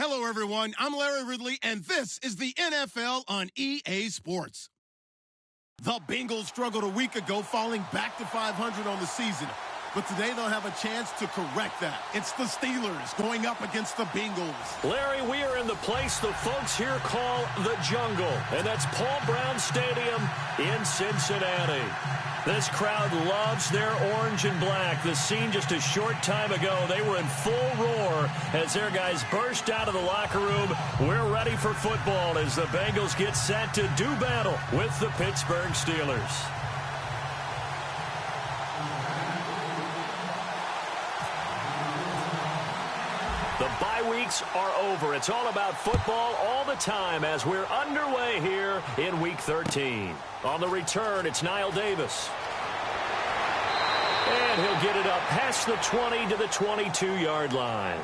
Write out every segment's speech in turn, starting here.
Hello, everyone. I'm Larry Ridley, and this is the NFL on EA Sports. The Bengals struggled a week ago, falling back to 500 on the season. But today they'll have a chance to correct that. It's the Steelers going up against the Bengals. Larry, we are in the place the folks here call the jungle, and that's Paul Brown Stadium in Cincinnati. This crowd loves their orange and black. The scene just a short time ago, they were in full roar as their guys burst out of the locker room. We're ready for football as the Bengals get set to do battle with the Pittsburgh Steelers. The bye weeks are over. It's all about football all the time as we're underway here in Week 13. On the return, it's Niall Davis. And he'll get it up past the 20 to the 22-yard line.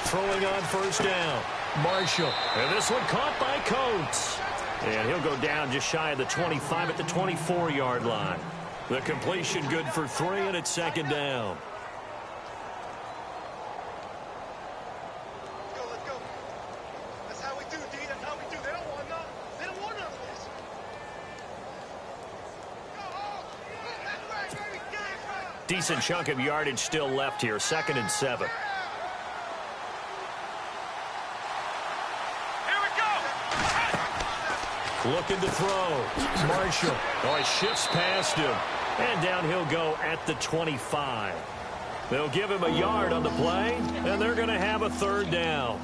Throwing on first down, Marshall. And this one caught by Coates. And he'll go down just shy of the 25 at the 24-yard line. The completion good for 3, and it's second down. Let's go. That's how we do, D. That's how we do. They don't want none. They don't want none of this. Decent chunk of yardage still left here. 2nd and 7. Looking to throw. Marshall. Oh, he shifts past him. And down he'll go at the 25. They'll give him a yard on the play, and they're going to have a 3rd down.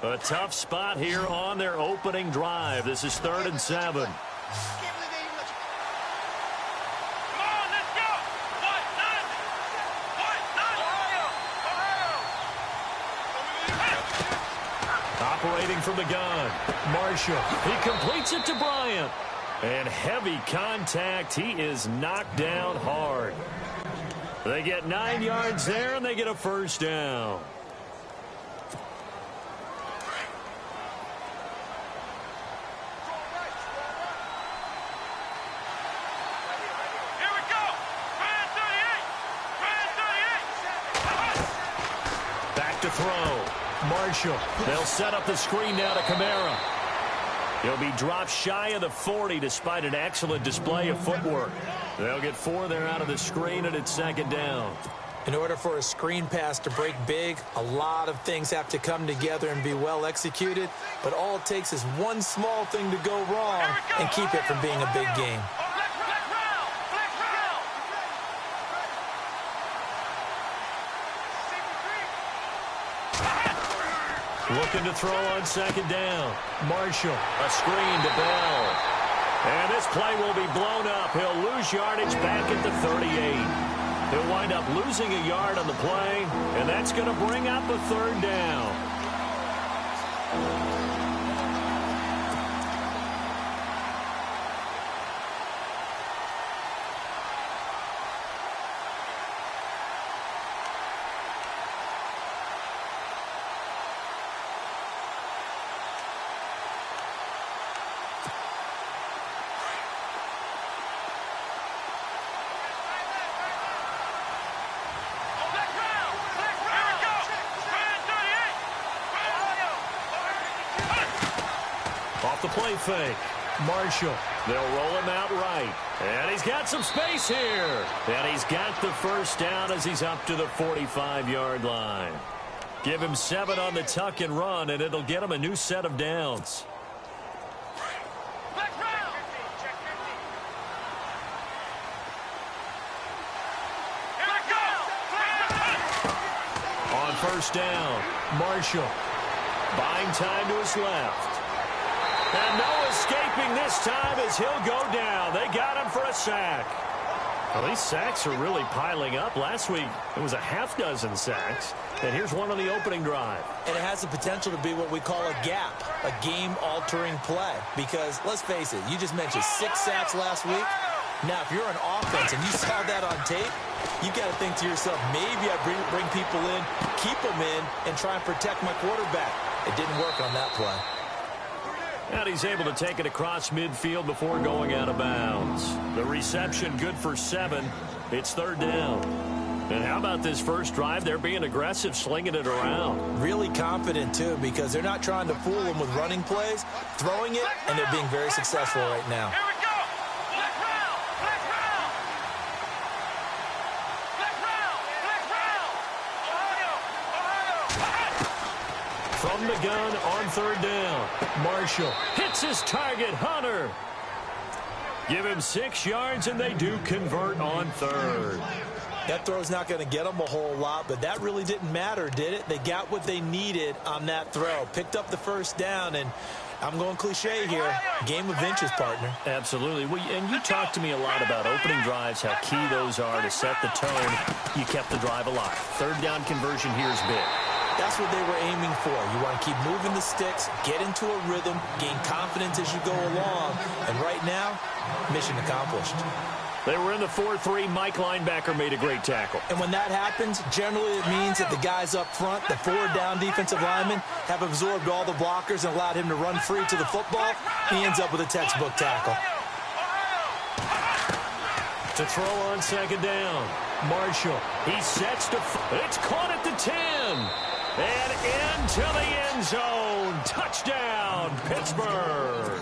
A tough spot here on their opening drive. This is 3rd and 7. Operating from the gun, Marshall. He completes it to Bryant. And heavy contact. He is knocked down hard. They get 9 yards there, and they get a 1st down. Here we go. Back to throw. Marshall. They'll set up the screen now to Kamara. He'll be dropped shy of the 40 despite an excellent display of footwork. They'll get 4 there out of the screen, and it's 2nd down. In order for a screen pass to break big, a lot of things have to come together and be well executed. But all it takes is one small thing to go wrong and keep it from being a big game. Looking to throw on 2nd down. Marshall. A screen to Bell. And this play will be blown up. He'll lose yardage back at the 38. He'll wind up losing a yard on the play, and that's going to bring up a 3rd down. Off the play fake. Marshall. They'll roll him out right. And he's got some space here. And he's got the 1st down as he's up to the 45-yard line. Give him 7 on the tuck and run, and it'll get him a new set of downs. first down. Marshall buying time to his left. And no escaping this time as he'll go down. They got him for a sack. Well, these sacks are really piling up. Last week, it was a half dozen sacks. And here's one on the opening drive. And it has the potential to be what we call a gap, a game-altering play. Because, let's face it, you just mentioned 6 sacks last week. Now, if you're an offense and you saw that on tape, you got to think to yourself, maybe I bring people in, keep them in, and try and protect my quarterback. It didn't work on that play. And he's able to take it across midfield before going out of bounds. The reception good for 7. It's third down. And how about this first drive? They're being aggressive, slinging it around. Really confident, too, because they're not trying to fool them with running plays, throwing it, and they're being very successful right now. Here we go. Black round. Black round. Black round. Black round. Ohio. From the gun on third down. Marshall hits his target, Hunter. Give him 6 yards, and they do convert on third. That throw's not going to get them a whole lot, but that really didn't matter, did it? They got what they needed on that throw. Picked up the first down, and I'm going cliche here. Game of inches, partner. Absolutely. Well, and you talked to me a lot about opening drives, how key those are to set the tone. You kept the drive alive. Third down conversion here is big. That's what they were aiming for. You want to keep moving the sticks, get into a rhythm, gain confidence as you go along. And right now, mission accomplished. They were in the 4-3. Mike linebacker made a great tackle. And when that happens, generally it means that the guys up front, the 4 down defensive linemen, have absorbed all the blockers and allowed him to run free to the football. He ends up with a textbook tackle. To throw on second down. Marshall. He sets to... It's caught at the 10. And into the end zone. Touchdown, Pittsburgh.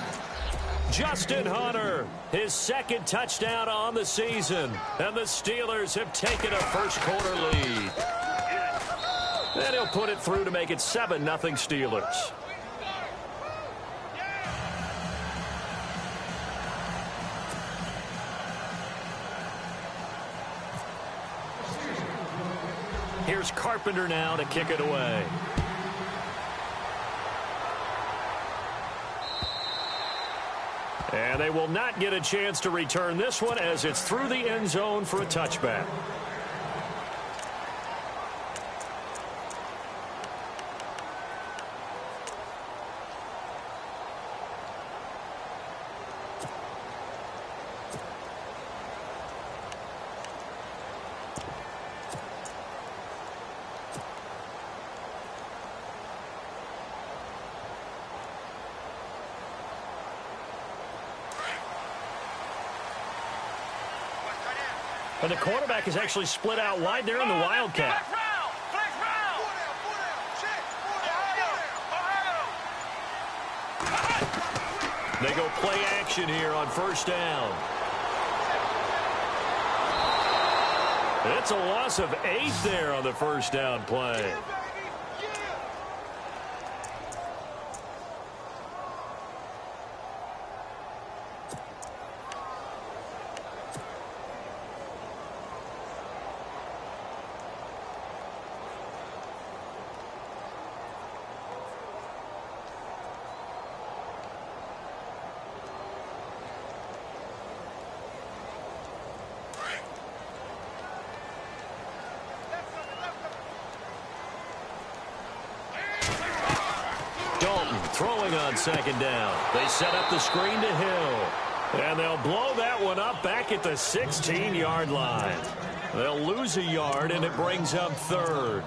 Justin Hunter, his second touchdown on the season. And the Steelers have taken a first-quarter lead. And he'll put it through to make it 7-0 Steelers. Here's Carpenter now to kick it away. And they will not get a chance to return this one as it's through the end zone for a touchback. And the quarterback is actually split out wide there in the Wildcat. They go play action here on first down. It's a loss of 8 there on the first down play. Throwing on second down. They set up the screen to Hill. And they'll blow that one up back at the 16-yard line. They'll lose a yard, and it brings up third.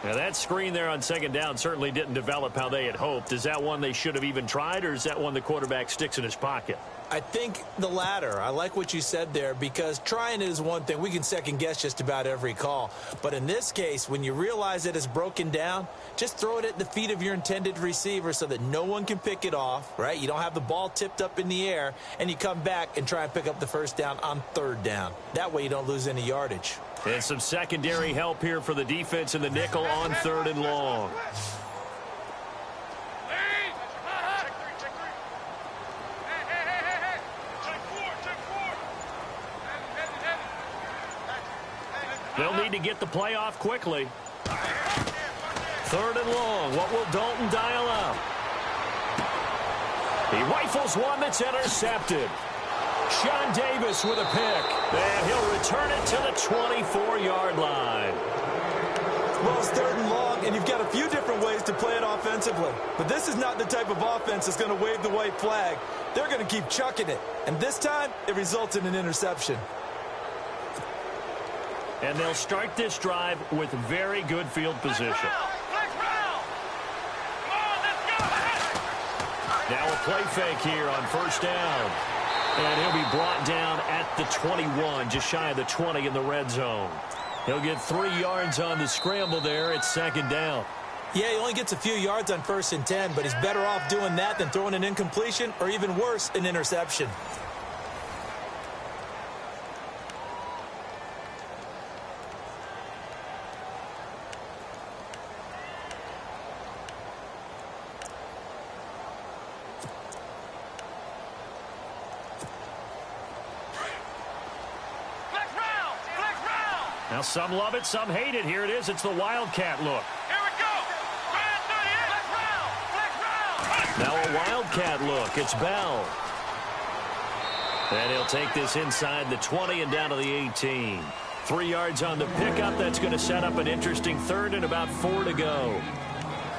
Now, that screen there on second down certainly didn't develop how they had hoped. Is that one they should have even tried, or is that one the quarterback sticks in his pocket? I think the latter. I like what you said there, because trying it is one thing. We can second-guess just about every call. But in this case, when you realize that it's broken down, just throw it at the feet of your intended receiver so that no one can pick it off, right? You don't have the ball tipped up in the air, and you come back and try and pick up the first down on third down. That way you don't lose any yardage. And some secondary help here for the defense in the nickel on third and long. They'll need to get the play off quickly. 3rd and long. What will Dalton dial up? He rifles one that's intercepted. Sean Davis with a pick. And he'll return it to the 24-yard line. Well, it's 3rd and long, and you've got a few different ways to play it offensively. But this is not the type of offense that's going to wave the white flag. They're going to keep chucking it. And this time, it results in an interception. And they'll start this drive with very good field position. Now a play fake here on 1st down. And he'll be brought down at the 21, just shy of the 20 in the red zone. He'll get 3 yards on the scramble there. It's 2nd down. Yeah, he only gets a few yards on 1st and 10, but he's better off doing that than throwing an incompletion or even worse, an interception. Now some love it, some hate it. Here it is. It's the Wildcat look. Here we go. Now a Wildcat look. It's Bell. And he'll take this inside the 20 and down to the 18. 3 yards on the pickup. That's going to set up an interesting 3rd and about 4 to go.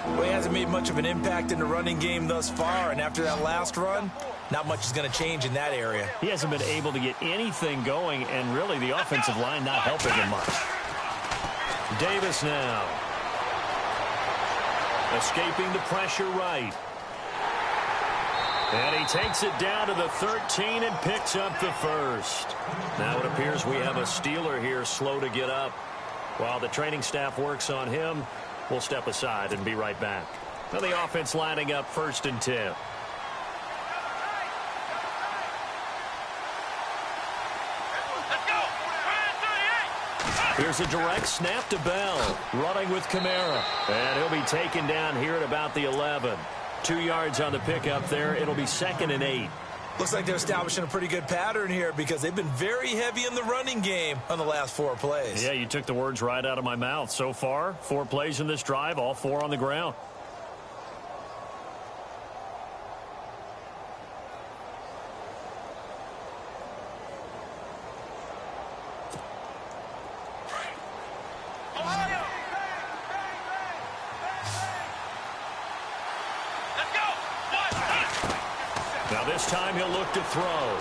Well, he hasn't made much of an impact in the running game thus far, and after that last run, not much is going to change in that area. He hasn't been able to get anything going, and really the offensive line not helping him much. Davis now. Escaping the pressure right. And he takes it down to the 13 and picks up the 1st. Now it appears we have a Steeler here slow to get up. While the training staff works on him, we'll step aside and be right back. Now the offense lining up 1st and 10. Here's a direct snap to Bell, running with Kamara. And he'll be taken down here at about the 11. 2 yards on the pickup there. It'll be 2nd and 8. Looks like they're establishing a pretty good pattern here because they've been very heavy in the running game on the last 4 plays. Yeah, you took the words right out of my mouth. So far, 4 plays in this drive, all 4 on the ground. Now this time he'll look to throw.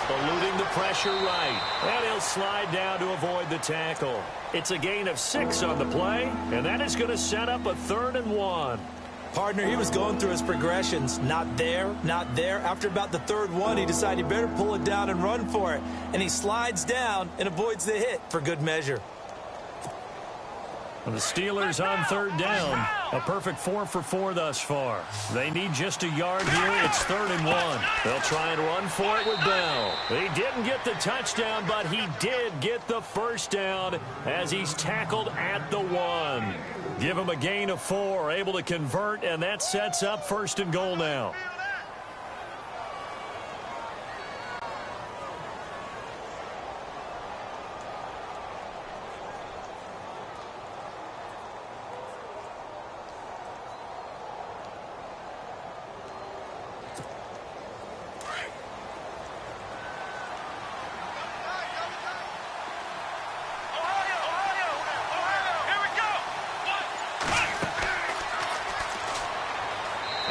Eluding the pressure right. And he'll slide down to avoid the tackle. It's a gain of 6 on the play, and that is going to set up a 3rd and 1. Partner, he was going through his progressions. Not there, not there. After about the 3rd one, he decided he better pull it down and run for it. And he slides down and avoids the hit for good measure. And the Steelers on 3rd down. A perfect 4 for 4 thus far. They need just a yard here. It's 3rd and 1. They'll try and run for it with Bell. He didn't get the touchdown, but he did get the 1st down as he's tackled at the 1. Give him a gain of 4, able to convert, and that sets up 1st and goal now.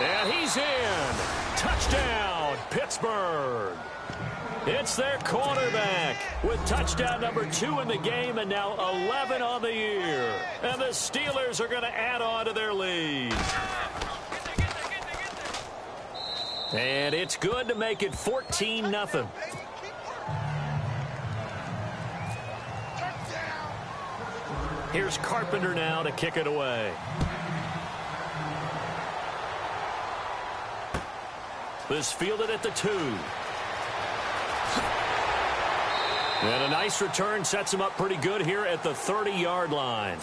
And he's in. Touchdown, Pittsburgh. It's their quarterback with touchdown number 2 in the game and now 11 on the year. And the Steelers are going to add on to their lead. And it's good to make it 14-0. Here's Carpenter now to kick it away. This fielded at the 2. And a nice return sets him up pretty good here at the 30-yard line.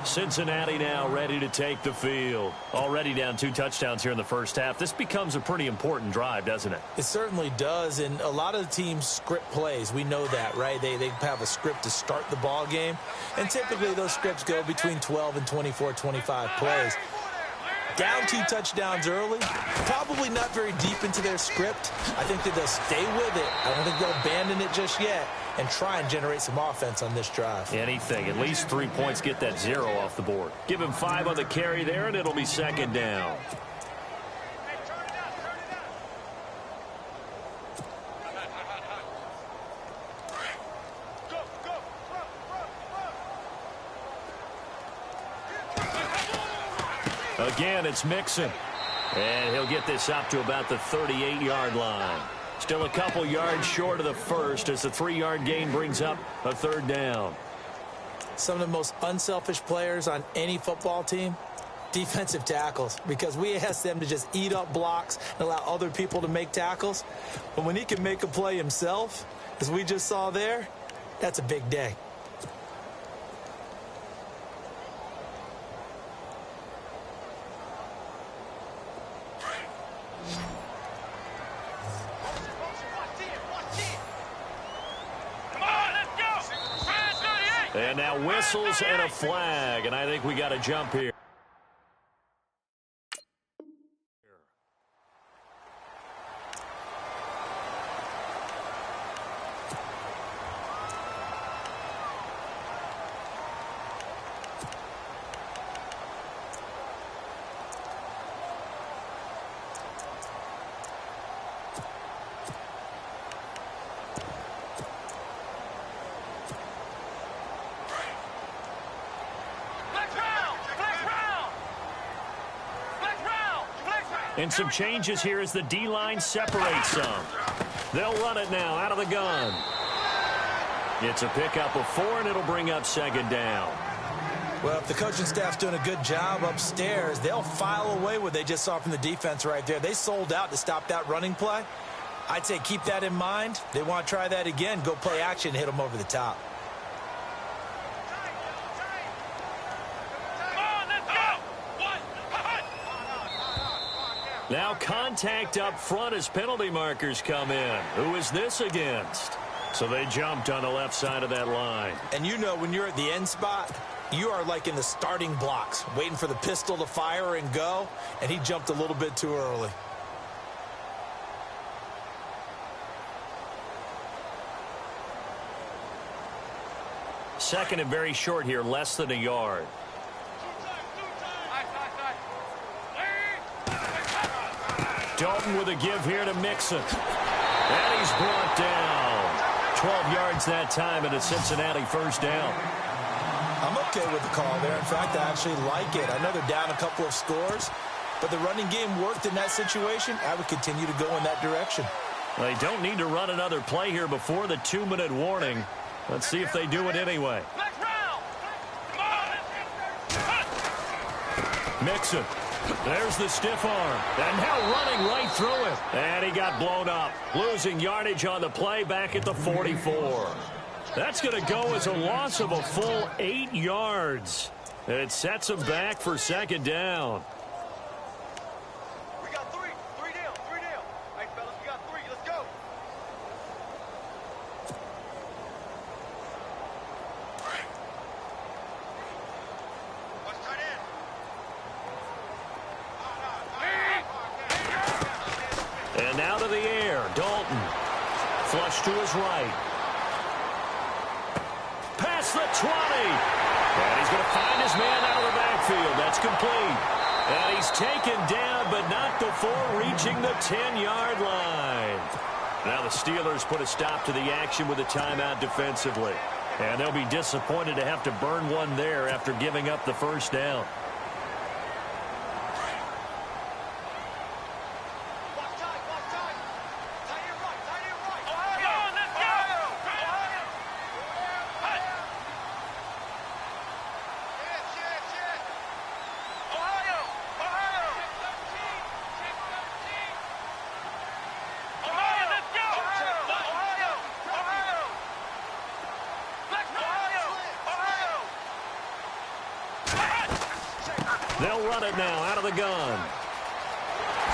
Cincinnati now ready to take the field. Already down 2 touchdowns here in the first half. This becomes a pretty important drive, doesn't it? It certainly does, and a lot of the teams script plays. We know that, right? They have a script to start the ball game, and typically those scripts go between 12 and 24, 25 plays. Down 2 touchdowns early, probably not very deep into their script. I think that they'll stay with it. I don't think they'll abandon it just yet and try and generate some offense on this drive. Anything. At least 3 points, get that 0 off the board. Give him 5 on the carry there, and it'll be second down. Again, it's Mixon. And he'll get this up to about the 38-yard line. Still a couple yards short of the first as the 3-yard gain brings up a third down. Some of the most unselfish players on any football team, defensive tackles, because we ask them to just eat up blocks and allow other people to make tackles. But when he can make a play himself, as we just saw there, that's a big day. And now whistles and a flag, and I think we got a jump here. And some changes here as the D-line separates some. They'll run it now out of the gun. It's a pickup of 4, and it'll bring up second down. Well, if the coaching staff's doing a good job upstairs, they'll file away what they just saw from the defense right there. They sold out to stop that running play. I'd say keep that in mind. They want to try that again. Go play action, hit them over the top. Now contact up front as penalty markers come in. Who is this against? So they jumped on the left side of that line. And you know when you're at the end spot, you are like in the starting blocks, waiting for the pistol to fire and go, and he jumped a little bit too early. Second and very short here, less than a yard. Dalton with a give here to Mixon. And he's brought down. 12 yards that time and a Cincinnati first down. I'm okay with the call there. In fact, I actually like it. I know they're down a couple of scores, but the running game worked in that situation. I would continue to go in that direction. They don't need to run another play here before the 2-minute warning. Let's see if they do it anyway. Mixon. There's the stiff arm. And now running right through it. And he got blown up. Losing yardage on the play back at the 44. That's going to go as a loss of a full 8 yards. It sets him back for second down. We got 3. 3 down. 3 down. Hey, fellas, we got 3. Let's go. Let's cut in. And now to the air. Dalton. Flush to his right. Past the 20. And he's going to find his man out of the backfield. That's complete. And he's taken down, but not before reaching the 10-yard line. Now the Steelers put a stop to the action with a timeout defensively. And they'll be disappointed to have to burn one there after giving up the first down. They'll run it now out of the gun.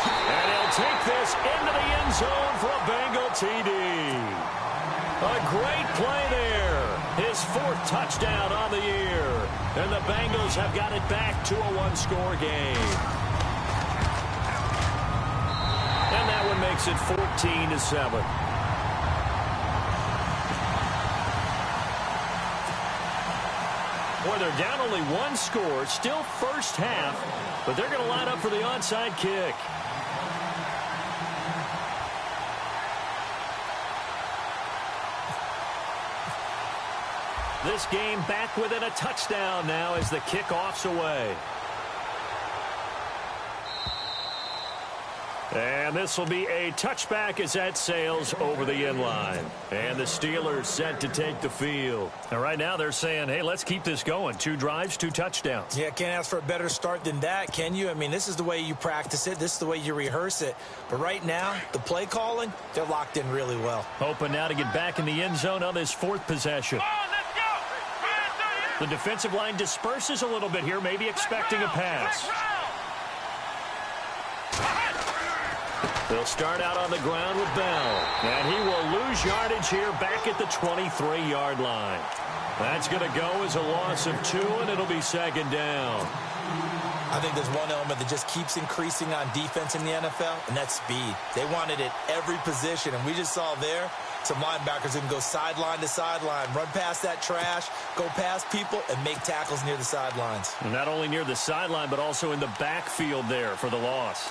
And he'll take this into the end zone for a Bengal TD. A great play there. His 4th touchdown on the year. And the Bengals have got it back to a 1-score game. And that one makes it 14-7. Boy, they're down only 1 score, still first half, but they're going to line up for the onside kick. This game back within a touchdown now as the kickoff's away. And this will be a touchback as that sails over the end line. And the Steelers set to take the field. And right now they're saying, hey, let's keep this going. 2 drives, 2 touchdowns. Yeah, can't ask for a better start than that, can you? I mean, this is the way you practice it. This is the way you rehearse it. But right now, the play calling, they're locked in really well. Hoping now to get back in the end zone on this 4th possession. The defensive line disperses a little bit here, maybe expecting a pass. They'll start out on the ground with Bell. And he will lose yardage here back at the 23-yard line. That's going to go as a loss of 2, and it'll be 2nd down. I think there's one element that just keeps increasing on defense in the NFL, and that's speed. They want it at every position, and we just saw there some linebackers who can go sideline to sideline, run past that trash, go past people, and make tackles near the sidelines. And not only near the sideline, but also in the backfield there for the loss.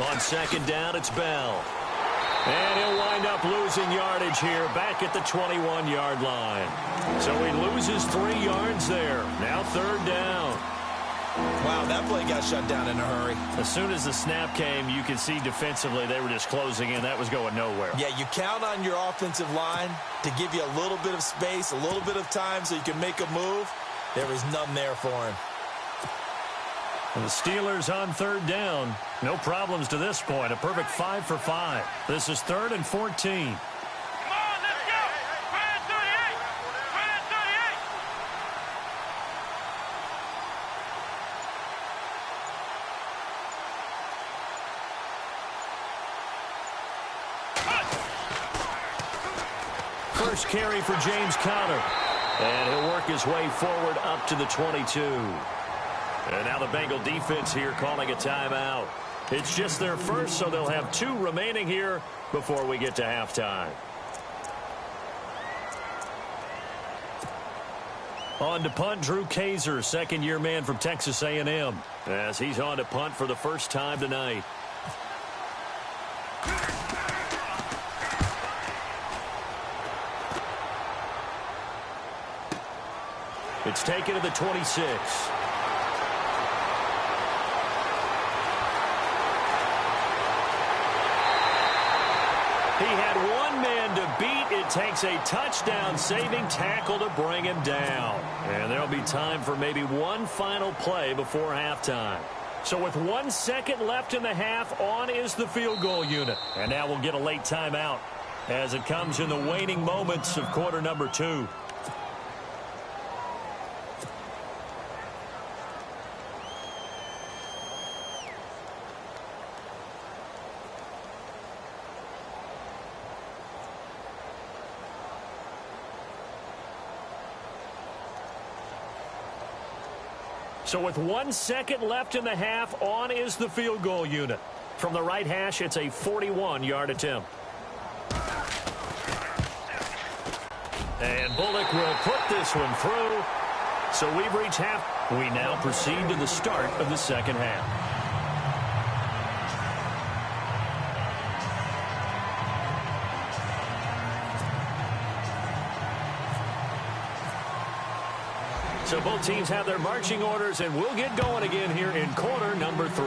On 2nd down, it's Bell. And he'll wind up losing yardage here back at the 21-yard line. So he loses 3 yards there. Now 3rd down. Wow, that play got shut down in a hurry. As soon as the snap came, you could see defensively they were just closing in. That was going nowhere. Yeah, you count on your offensive line to give you a little bit of space, a little bit of time so you can make a move. There was none there for him. And the Steelers on 3rd down. No problems to this point. A perfect 5 for 5. This is 3rd and 14. Come on, let's go! Red 38! Red 38! First carry for James Conner. And he'll work his way forward up to the 22. And now the Bengal defense here calling a timeout. It's just their first, so they'll have 2 remaining here before we get to halftime. On to punt, Drew Kaiser, 2nd-year man from Texas A&M, as he's on to punt for the first time tonight. It's taken to the 26. He had 1 man to beat. It takes a touchdown-saving tackle to bring him down. And there'll be time for maybe one final play before halftime. So with 1 second left in the half, on is the field goal unit. And now we'll get a late timeout as it comes in the waning moments of quarter number 2. So with 1 second left in the half, on is the field goal unit. From the right hash, it's a 41-yard attempt. And Bullock will put this one through. So we've reached half. We now proceed to the start of the second half. So both teams have their marching orders, and we'll get going again here in quarter number 3.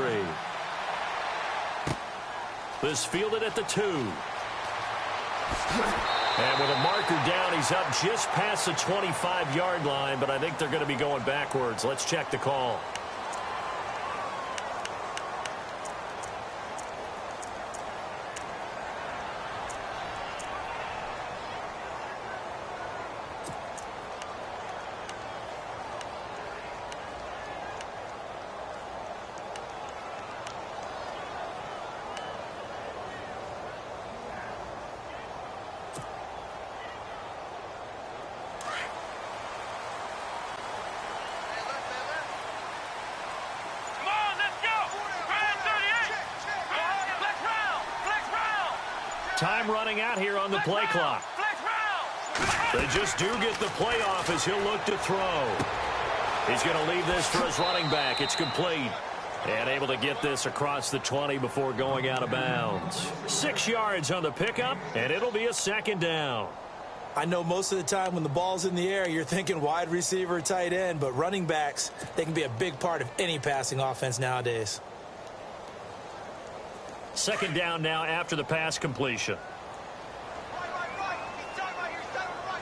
This fielded at the 2. And with a marker down, he's up just past the 25-yard line, but I think they're going to be going backwards. Let's check the call. Time running out here on the play clock. They just do get the play off as he'll look to throw. He's going to leave this for his running back. It's complete. And able to get this across the 20 before going out of bounds. 6 yards on the pickup, and it'll be a second down. I know most of the time when the ball's in the air, you're thinking wide receiver, tight end, but running backs, they can be a big part of any passing offense nowadays. Second down now after the pass completion.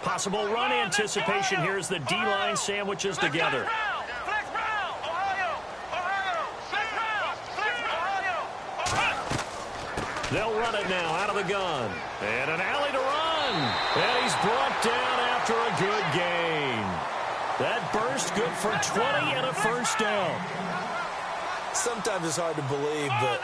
Possible run anticipation here as the D-line sandwiches together. They'll run it now out of the gun. And an alley to run. And he's brought down after a good gain. That burst good for 20 and a first down. Sometimes it's hard to believe, but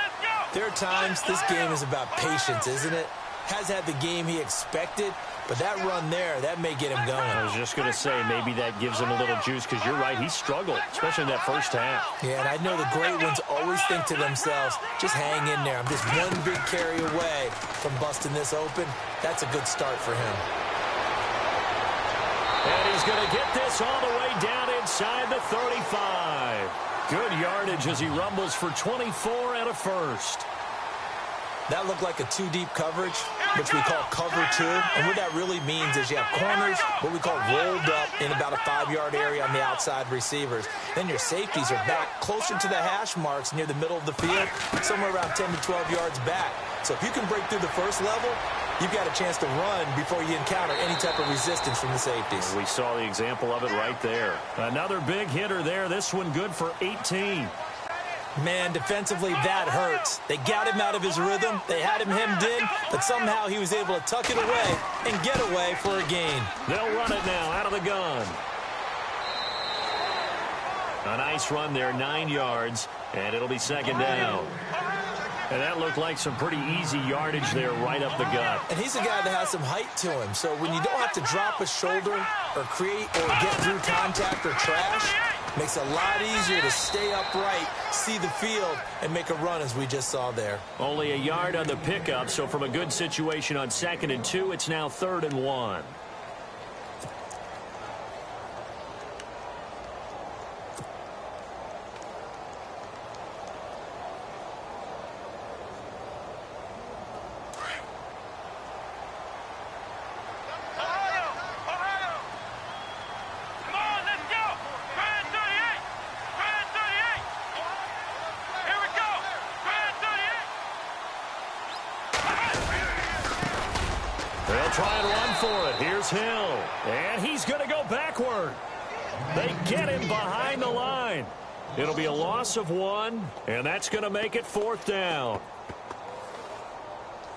there are times this game is about patience, isn't it? Has had the game he expected, but that run there, that may get him going. I was just going to say, maybe that gives him a little juice, because you're right, he struggled, especially in that first half. Yeah, and I know the great ones always think to themselves, just hang in there. I'm just one big carry away from busting this open. That's a good start for him. And he's going to get this all the way down inside the 35. Good yardage as he rumbles for 24 and a first. That looked like a two-deep coverage, which we call cover two. And what that really means is you have corners, what we call rolled up in about a 5-yard area on the outside receivers. Then your safeties are back closer to the hash marks near the middle of the field, somewhere around 10 to 12 yards back. So if you can break through the first level, you've got a chance to run before you encounter any type of resistance from the safeties. We saw the example of it right there. Another big hitter there. This one good for 18. Man, defensively, that hurts. They got him out of his rhythm. They had him hemmed in, but somehow he was able to tuck it away and get away for a gain. They'll run it now out of the gun. A nice run there, 9 yards, and it'll be second down. And that looked like some pretty easy yardage there right up the gut. And he's a guy that has some height to him, so when you don't have to drop a shoulder or create or get through contact or trash, makes it a lot easier to stay upright, see the field, and make a run as we just saw there. Only a yard on the pickup, so from a good situation on 2nd and 2, it's now 3rd and 1. Try and run for it. Here's Hill. And he's going to go backward. They get him behind the line. It'll be a loss of 1, and that's going to make it 4th down.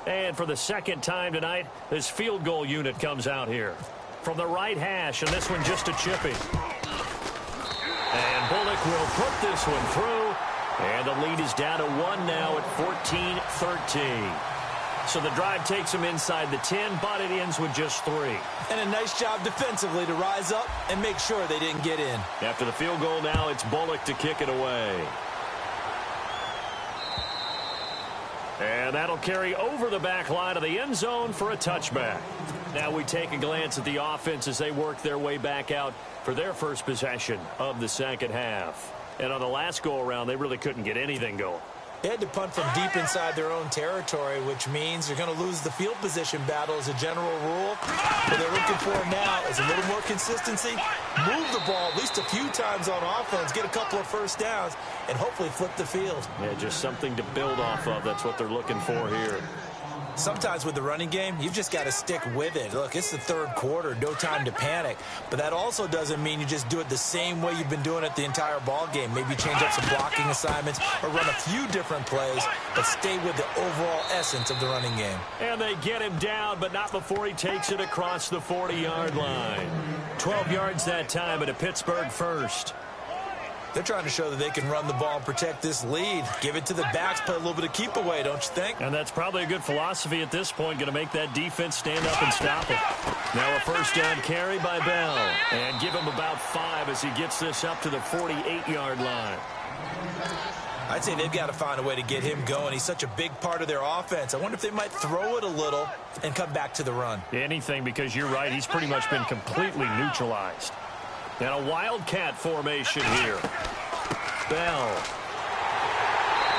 And for the second time tonight, this field goal unit comes out here. From the right hash, and this one just a chippy. And Bullock will put this one through. And the lead is down to 1 now at 14-13. So the drive takes them inside the 10, but it ends with just 3. And a nice job defensively to rise up and make sure they didn't get in. After the field goal now, it's Bullock to kick it away. And that'll carry over the back line of the end zone for a touchback. Now we take a glance at the offense as they work their way back out for their first possession of the second half. And on the last go-around, they really couldn't get anything going. They had to punt from deep inside their own territory, which means they're going to lose the field position battle as a general rule. What they're looking for now is a little more consistency, move the ball at least a few times on offense, get a couple of first downs, and hopefully flip the field. Yeah, just something to build off of. That's what they're looking for here. Sometimes with the running game, you've just got to stick with it. Look, it's the third quarter, no time to panic. But that also doesn't mean you just do it the same way you've been doing it the entire ball game. Maybe change up some blocking assignments or run a few different plays, but stay with the overall essence of the running game. And they get him down, but not before he takes it across the 40-yard line. 12 yards that time, and a Pittsburgh first. They're trying to show that they can run the ball and protect this lead. Give it to the backs, play a little bit of keep away, don't you think? And that's probably a good philosophy at this point, going to make that defense stand up and stop it. Now a first down carry by Bell. And give him about 5 as he gets this up to the 48-yard line. I'd say they've got to find a way to get him going. He's such a big part of their offense. I wonder if they might throw it a little and come back to the run. Anything, because you're right, he's pretty much been completely neutralized. And a wildcat formation here. Bell.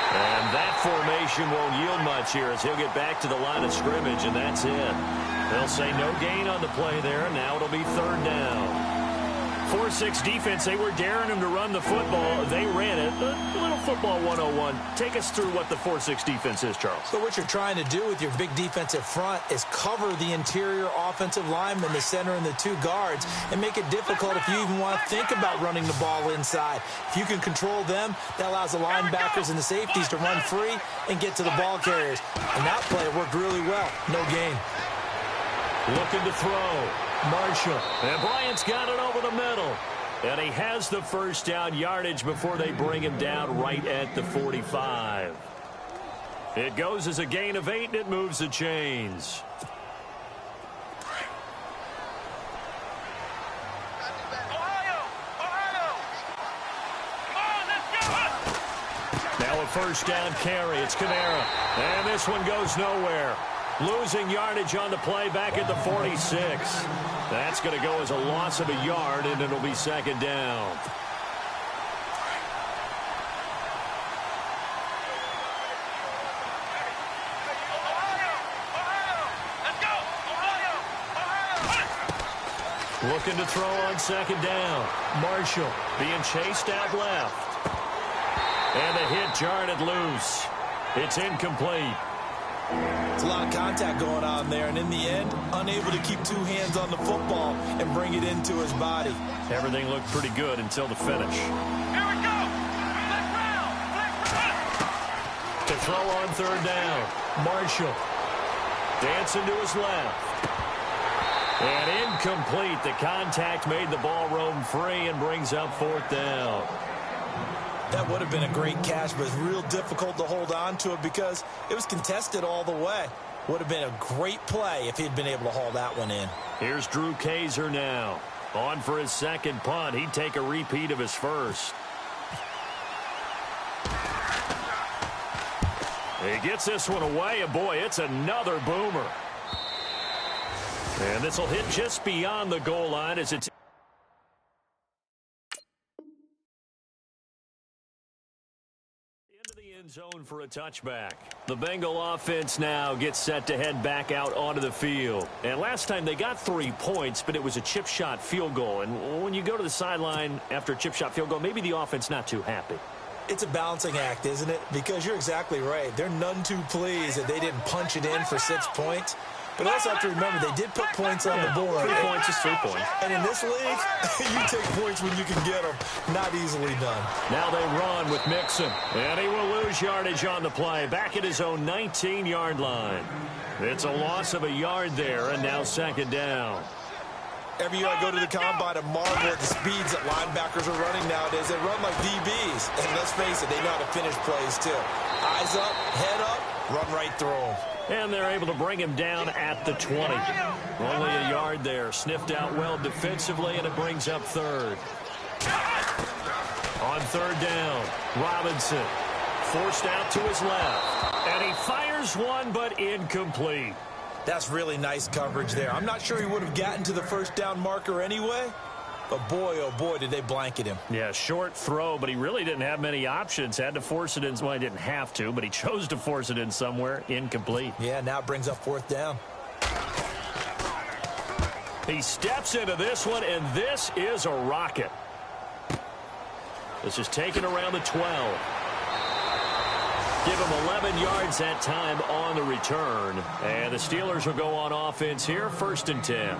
And that formation won't yield much here as he'll get back to the line of scrimmage, and that's it. They'll say no gain on the play there, and now it'll be third down. 4-6 defense, they were daring him to run the football. They ran it. A little football 101. Take us through what the 4-6 defense is, Charles. So what you're trying to do with your big defensive front is cover the interior offensive lineman, the center, and the 2 guards, and make it difficult if you even want to think about running the ball inside. If you can control them, that allows the linebackers and the safeties to run free and get to the ball carriers. And that play worked really well. No gain. Looking to throw. Marshall. And Bryant's got it over the middle. And he has the first down yardage before they bring him down right at the 45. It goes as a gain of 8, and it moves the chains. Now a first down carry. It's Kamara. And this one goes nowhere. Losing yardage on the play back at the 46. That's going to go as a loss of a yard, and it'll be second down. Looking to throw on second down. Marshall being chased out left. And the hit jarred it loose. It's incomplete. It's a lot of contact going on there, and in the end, unable to keep 2 hands on the football and bring it into his body. Everything looked pretty good until the finish. Here we go. To throw on third down, Marshall dancing to his left. And incomplete. The contact made the ball roam free and brings up fourth down. That would have been a great catch, but it's real difficult to hold on to it because it was contested all the way. Would have been a great play if he'd been able to haul that one in. Here's Drew Kaiser now. On for his second punt. He'd take a repeat of his first. He gets this one away, and boy, it's another boomer. And this will hit just beyond the goal line as it's zone for a touchback. The Bengal offense now gets set to head back out onto the field. And last time they got 3 points, but it was a chip shot field goal. And when you go to the sideline after a chip shot field goal, maybe the offense not too happy. It's a balancing act, isn't it? Because you're exactly right. They're none too pleased that they didn't punch it in for 6 points. But also have to remember, they did put points on the board. 3 points is 3 points. And in this league, you take points when you can get them. Not easily done. Now they run with Mixon. And he will lose yardage on the play. Back at his own 19-yard line. It's a loss of a yard there, and now second down. Every year I go to the combine and marvel at the speeds that linebackers are running nowadays. They run like DBs. And let's face it, they know how to finish plays too. Eyes up, head up, run right through them. And they're able to bring him down at the 20. Only a yard there. Sniffed out well defensively, and it brings up third. On third down, Robinson forced out to his left. And he fires one, but incomplete. That's really nice coverage there. I'm not sure he would have gotten to the first down marker anyway. But boy, oh boy, did they blanket him. Yeah, short throw, but he really didn't have many options. Had to force it in. Well, he didn't have to, but he chose to force it in somewhere. Incomplete. Yeah, now it brings up fourth down. He steps into this one, and this is a rocket. This is taken around the 12. Give him 11 yards that time on the return. And the Steelers will go on offense here, 1st and 10.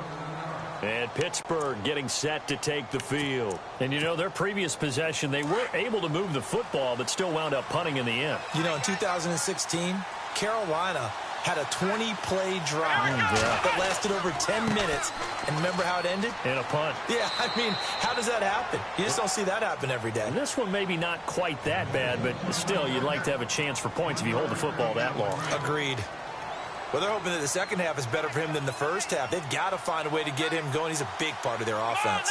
And Pittsburgh getting set to take the field. And, you know, their previous possession, they were able to move the football, but still wound up punting in the end. You know, in 2016, Carolina had a 20-play drive that lasted over 10 minutes. And remember how it ended? In a punt. Yeah, I mean, how does that happen? You just don't see that happen every day. And this one maybe not quite that bad, but still, you'd like to have a chance for points if you hold the football that long. Agreed. Well, they're hoping that the second half is better for him than the first half. They've got to find a way to get him going. He's a big part of their offense.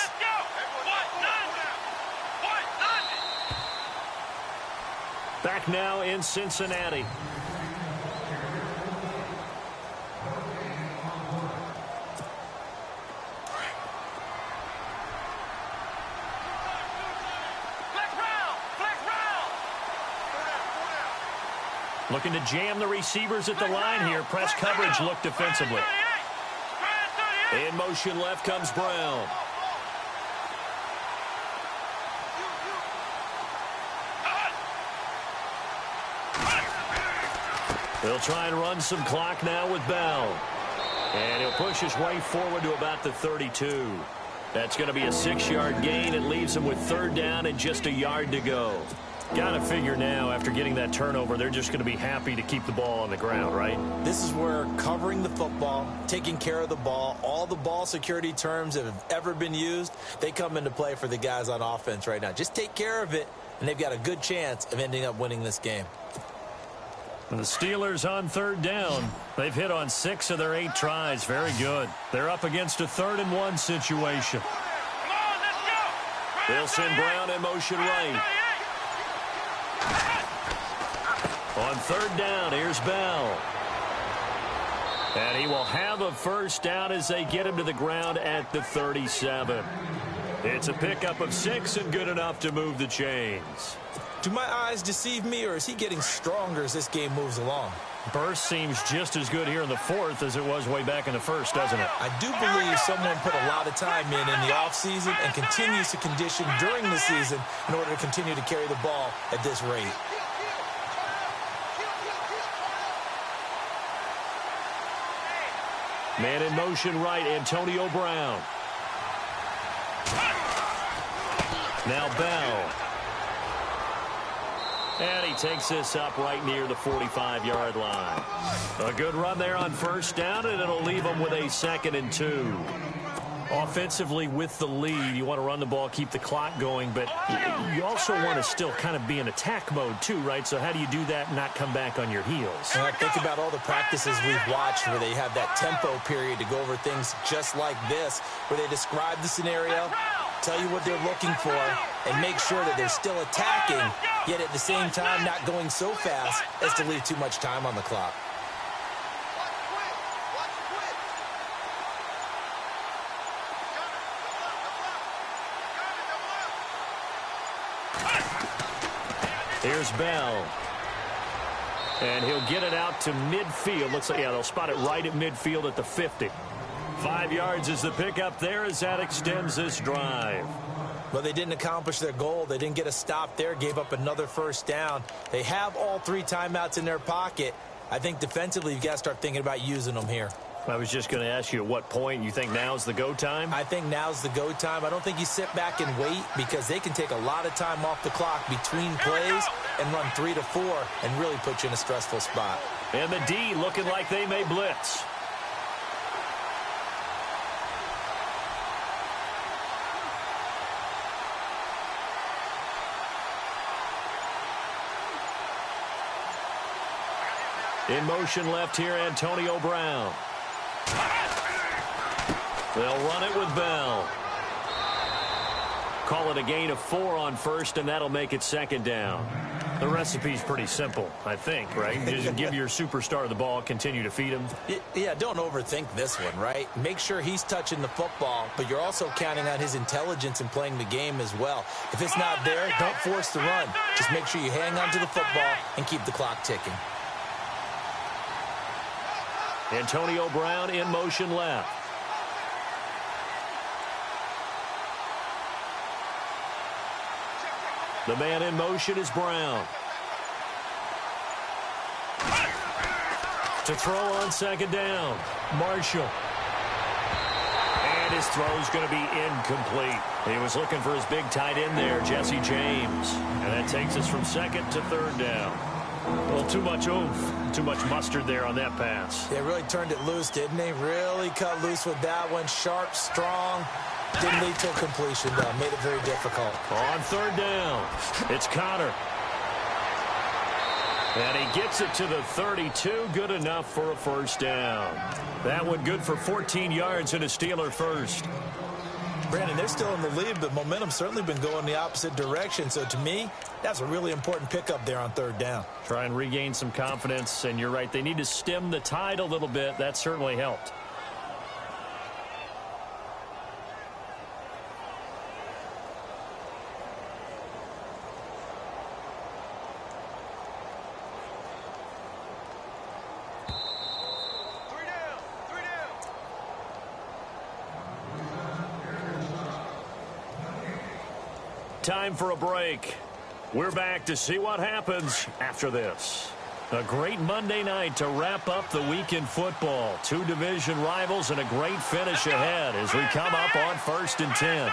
Back now in Cincinnati. Looking to jam the receivers at the line here. Press coverage look defensively. In motion left comes Brown. They'll try and run some clock now with Bell. And he'll push his way forward to about the 32. That's going to be a 6-yard gain. It leaves him with 3rd down and just a yard to go. Got to figure now, after getting that turnover, they're just going to be happy to keep the ball on the ground, right? This is where covering the football, taking care of the ball, all the ball security terms that have ever been used, they come into play for the guys on offense right now. Just take care of it, and they've got a good chance of ending up winning this game. And the Steelers on 3rd down. They've hit on 6 of their 8 tries. Very good. They're up against a 3rd and 1 situation. They'll send Brown in motion right. On 3rd down, here's Bell. And he will have a 1st down as they get him to the ground at the 37. It's a pickup of 6 and good enough to move the chains. Do my eyes deceive me, or is he getting stronger as this game moves along? Burst seems just as good here in the 4th as it was way back in the 1st, doesn't it? I do believe someone put a lot of time in the offseason and continues to condition during the season in order to continue to carry the ball at this rate. Man in motion right, Antonio Brown. Now Bell. And he takes this up right near the 45-yard line. A good run there on 1st down, and it'll leave them with a 2nd and 2. Offensively with the lead, you want to run the ball, keep the clock going, but you also want to still kind of be in attack mode too, right? So how do you do that and not come back on your heels? And I think about all the practices we've watched where they have that tempo period to go over things just like this, where they describe the scenario, tell you what they're looking for, and make sure that they're still attacking, yet at the same time not going so fast as to leave too much time on the clock. Here's Bell. And he'll get it out to midfield. Looks like, yeah, they'll spot it right at midfield at the 50. 5 yards is the pickup there as that extends this drive. Well, they didn't accomplish their goal. They didn't get a stop there, gave up another 1st down. They have all 3 timeouts in their pocket. I think defensively you've got to start thinking about using them here. I was just going to ask you at what point you think now's the go time? I think now's the go time. I don't think you sit back and wait because they can take a lot of time off the clock between plays and run 3 to 4 and really put you in a stressful spot. And the D looking like they may blitz. In motion left here, Antonio Brown. They'll run it with Bell. Call it a gain of 4 on 1st, and that'll make it 2nd down. The recipe's pretty simple, I think, right? Just give your superstar the ball, continue to feed him. Yeah, don't overthink this one, right? Make sure he's touching the football, but you're also counting on his intelligence in playing the game as well. If it's not there, don't force the run. Just make sure you hang on to the football and keep the clock ticking. Antonio Brown in motion left. The man in motion is Brown. To throw on second down, Marshall. And his throw's going to be incomplete. He was looking for his big tight end there, Jesse James. And that takes us from second to third down. Well, too much oomph, too much mustard there on that pass. They really turned it loose, didn't they? Really cut loose with that one. Sharp, strong. Didn't lead to a completion, though. Made it very difficult. On third down, it's Connor. And he gets it to the 32. Good enough for a first down. That one good for 14 yards and a Steeler first. Brandon, they're still in the lead, but momentum's certainly been going the opposite direction. So to me, that's a really important pickup there on third down. Try and regain some confidence, and you're right. They need to stem the tide a little bit. That certainly helped. Time for a break. We're back to see what happens after this. A great Monday night to wrap up the week in football. Two division rivals and a great finish ahead as we come up on 1st and 10.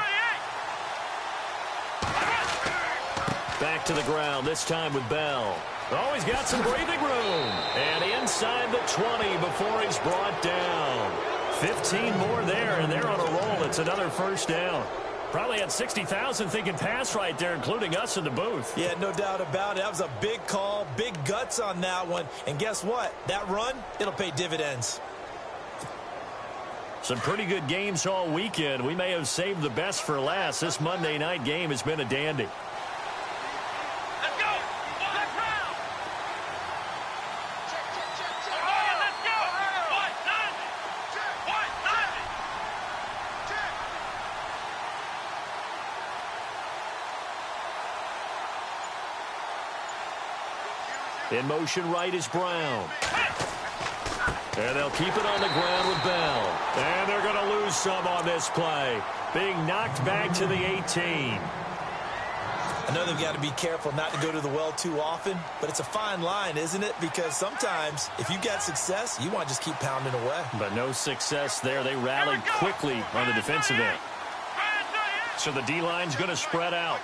Back to the ground, this time with Bell. Oh, he's got some breathing room. And inside the 20 before he's brought down. 15 more there, and they're on a roll. It's another first down. Probably had 60,000 thinking pass right there, including us in the booth. Yeah, no doubt about it. That was a big call, big guts on that one. And guess what? That run, it'll pay dividends. Some pretty good games all weekend. We may have saved the best for last. This Monday night game has been a dandy. Let's go! Let's round! Check, check, check, check. Let's go! What? Nothing! Check! What? Nothing! Check! In motion right is Brown. And they'll keep it on the ground with Bell. And they're going to lose some on this play. Being knocked back to the 18. I know they've got to be careful not to go to the well too often, but it's a fine line, isn't it? Because sometimes if you got success, you want to just keep pounding away. But no success there. They rallied quickly on the defensive end. So the D-line's going to spread out.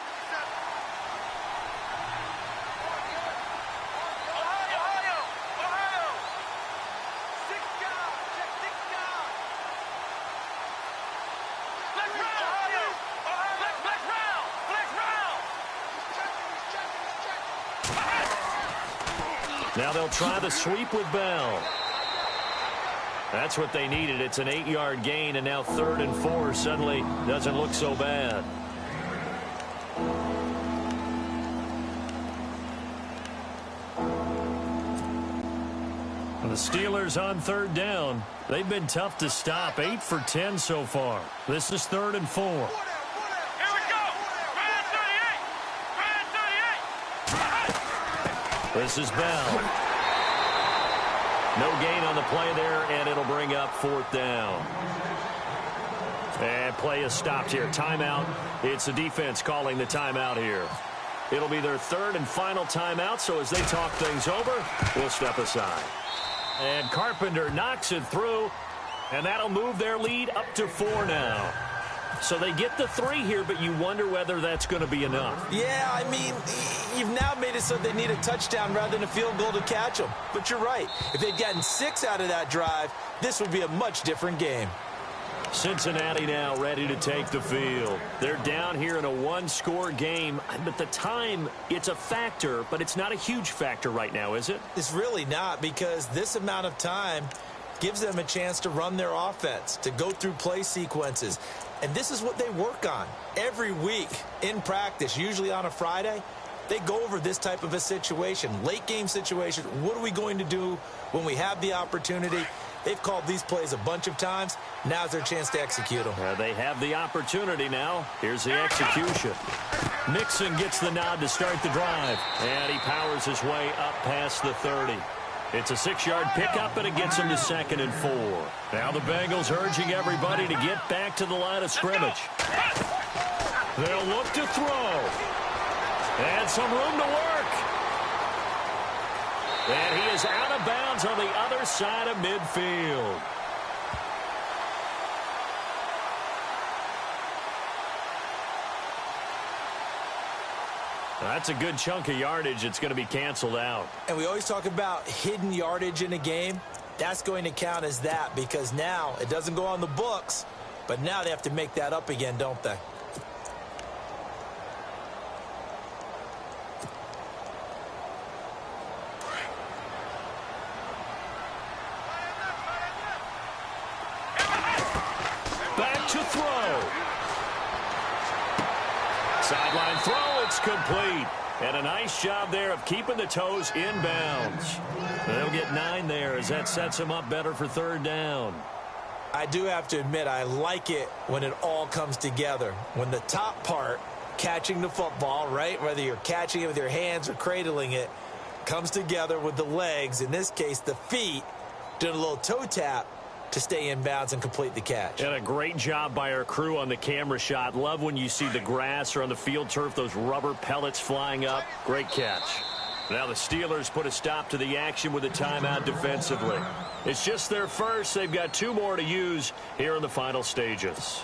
Now they'll try the sweep with Bell. That's what they needed. It's an 8-yard gain, and now 3rd and 4 suddenly doesn't look so bad. The Steelers on 3rd down. They've been tough to stop. 8 for 10 so far. This is 3rd and 4. Here we go! Brand 38! Brand 38! This is Bell. No gain on the play there, and it'll bring up 4th down. And play is stopped here. Timeout. It's the defense calling the timeout here. It'll be their 3rd and final timeout, so as they talk things over, we'll step aside. And Carpenter knocks it through, and that'll move their lead up to 4 now. So they get the 3 here, but you wonder whether that's going to be enough. Yeah, I mean, you've now made it so they need a touchdown rather than a field goal to catch them. But you're right. If they'd gotten 6 out of that drive, this would be a much different game. Cincinnati now ready to take the field. They're down here in a 1-score game, but the time, it's a factor, but it's not a huge factor right now, is it? It's really not, because this amount of time gives them a chance to run their offense, to go through play sequences. And this is what they work on every week in practice, usually on a Friday. They go over this type of a situation, late game situation. What are we going to do when we have the opportunity? They've called these plays a bunch of times. Now's their chance to execute them. They have the opportunity now. Here's the execution. Mixon gets the nod to start the drive. And he powers his way up past the 30. It's a 6-yard pickup, and it gets him to 2nd and 4. Now the Bengals urging everybody to get back to the line of scrimmage. They'll look to throw. And some room to work. And he is out of bounds on the other side of midfield. That's a good chunk of yardage. It's going to be canceled out. And we always talk about hidden yardage in a game. That's going to count as that because now it doesn't go on the books, but now they have to make that up again, don't they? Back to throw. Sideline throw, it's complete. And a nice job there of keeping the toes inbounds. They'll get 9 there as that sets them up better for third down. I do have to admit, I like it when it all comes together. When the top part, catching the football, right, whether you're catching it with your hands or cradling it, comes together with the legs, in this case the feet, doing a little toe tap to stay in bounds and complete the catch. And a great job by our crew on the camera shot. Love when you see the grass or on the field turf, those rubber pellets flying up. Great catch. Now the Steelers put a stop to the action with a timeout defensively. It's just their first. They've got 2 more to use here in the final stages.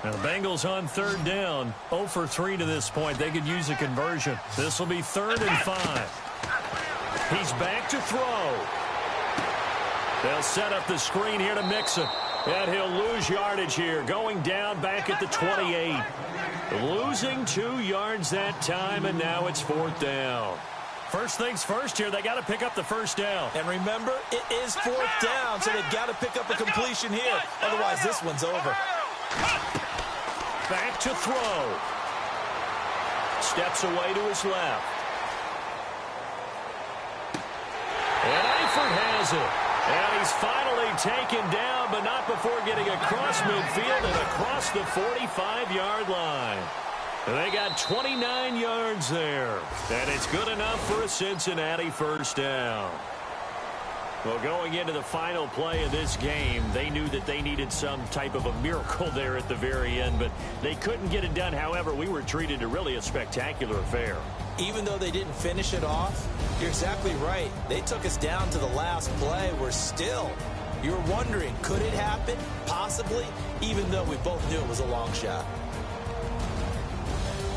Now the Bengals on third down. 0 for 3 to this point. They could use a conversion. This will be 3rd and 5. He's back to throw. They'll set up the screen here to Mixon. And he'll lose yardage here. Going down back at the 28. Losing 2 yards that time, and now it's 4th down. First things first here, they got to pick up the first down. And remember, it is 4th down, so they've got to pick up a completion here. Otherwise, this one's over. Back to throw. Steps away to his left. And Eifert has it. And he's finally taken down, but not before getting across midfield and across the 45-yard line. And they got 29 yards there. And it's good enough for a Cincinnati first down. Well, going into the final play of this game, they knew that they needed some type of a miracle there at the very end, but they couldn't get it done. However, we were treated to really a spectacular affair. Even though they didn't finish it off, you're exactly right. They took us down to the last play. We're still, you're wondering, could it happen? Possibly, even though we both knew it was a long shot.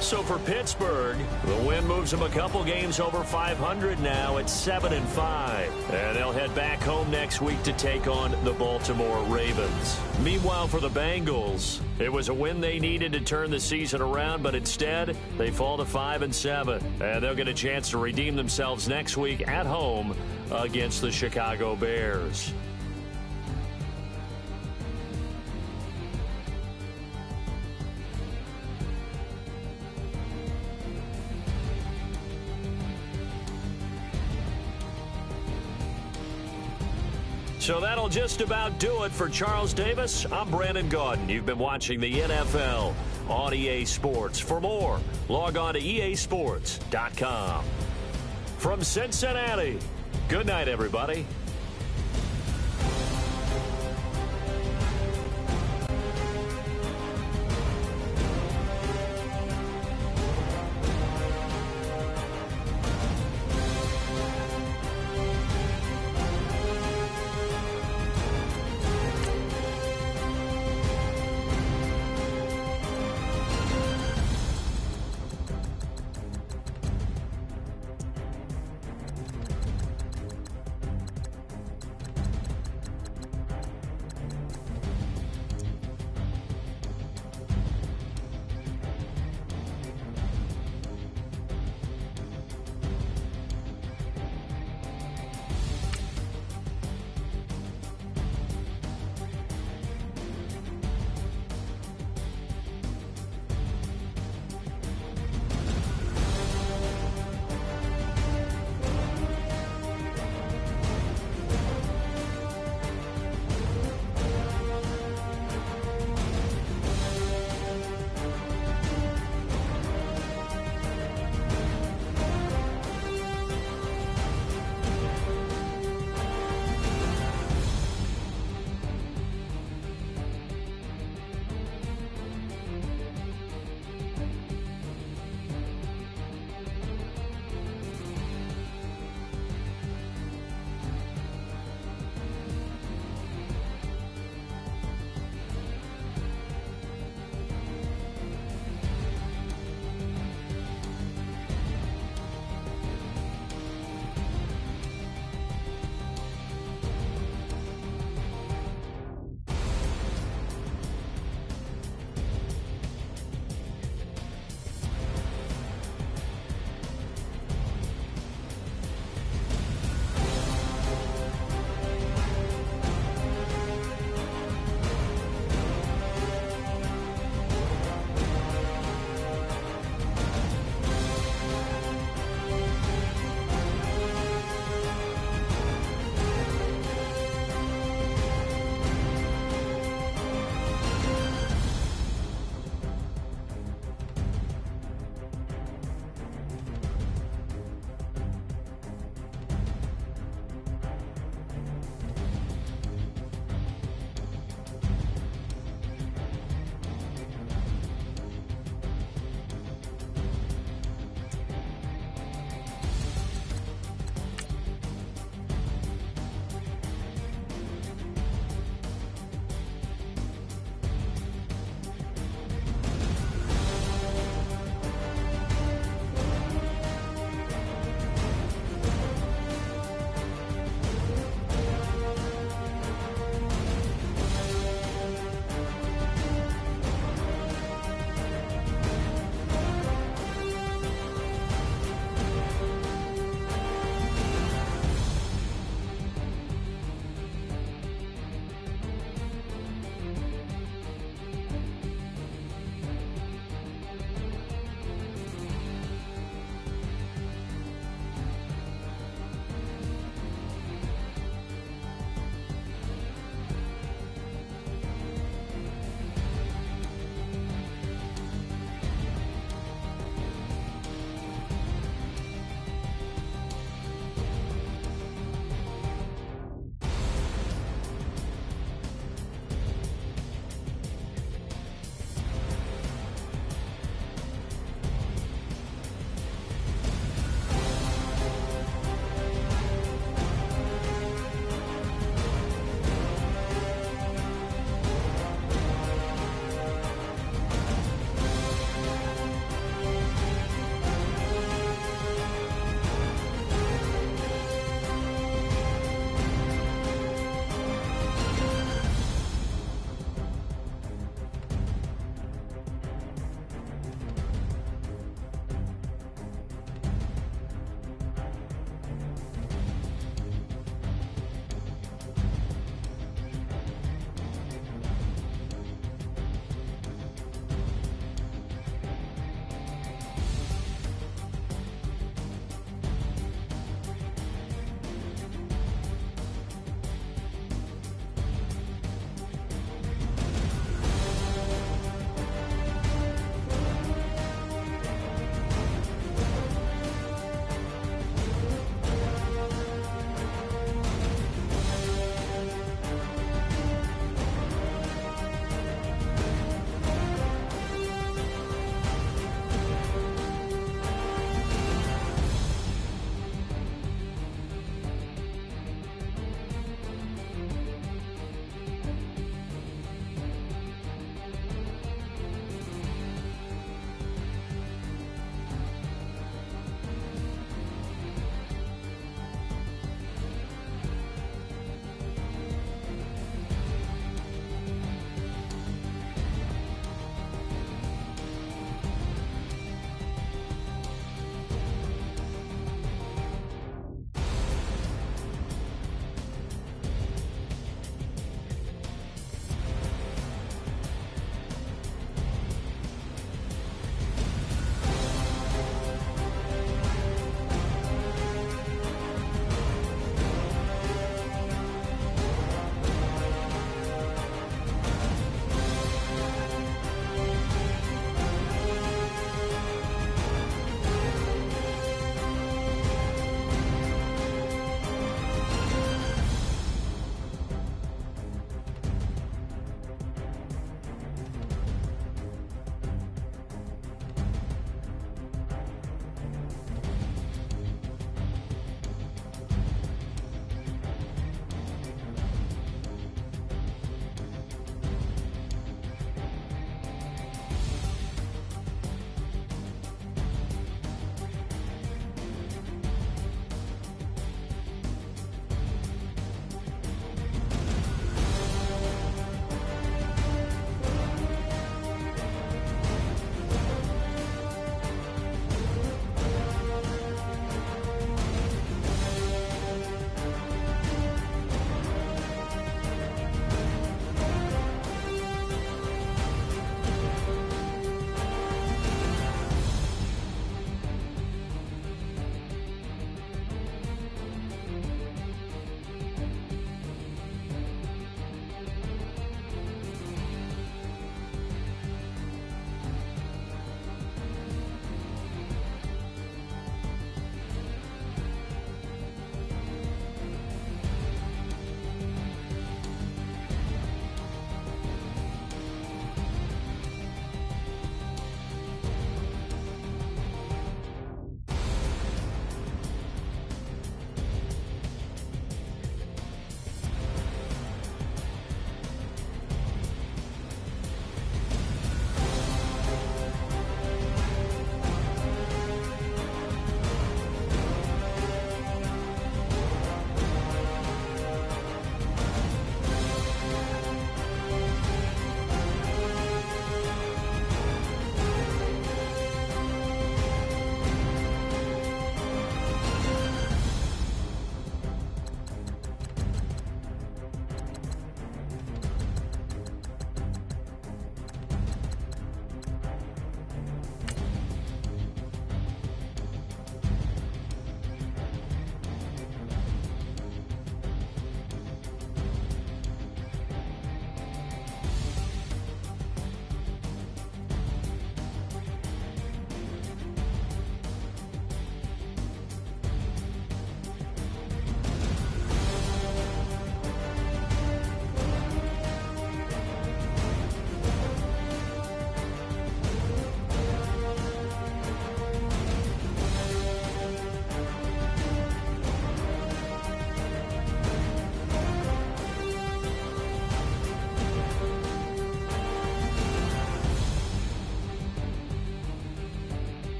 So for Pittsburgh, the win moves them a couple games over 500 now at 7-5. And they'll head back home next week to take on the Baltimore Ravens. Meanwhile, for the Bengals, it was a win they needed to turn the season around, but instead, they fall to 5-7. And they'll get a chance to redeem themselves next week at home against the Chicago Bears. So that'll just about do it for Charles Davis. I'm Brandon Gaudin. You've been watching the NFL on EA Sports. For more, log on to easports.com. From Cincinnati, good night, everybody.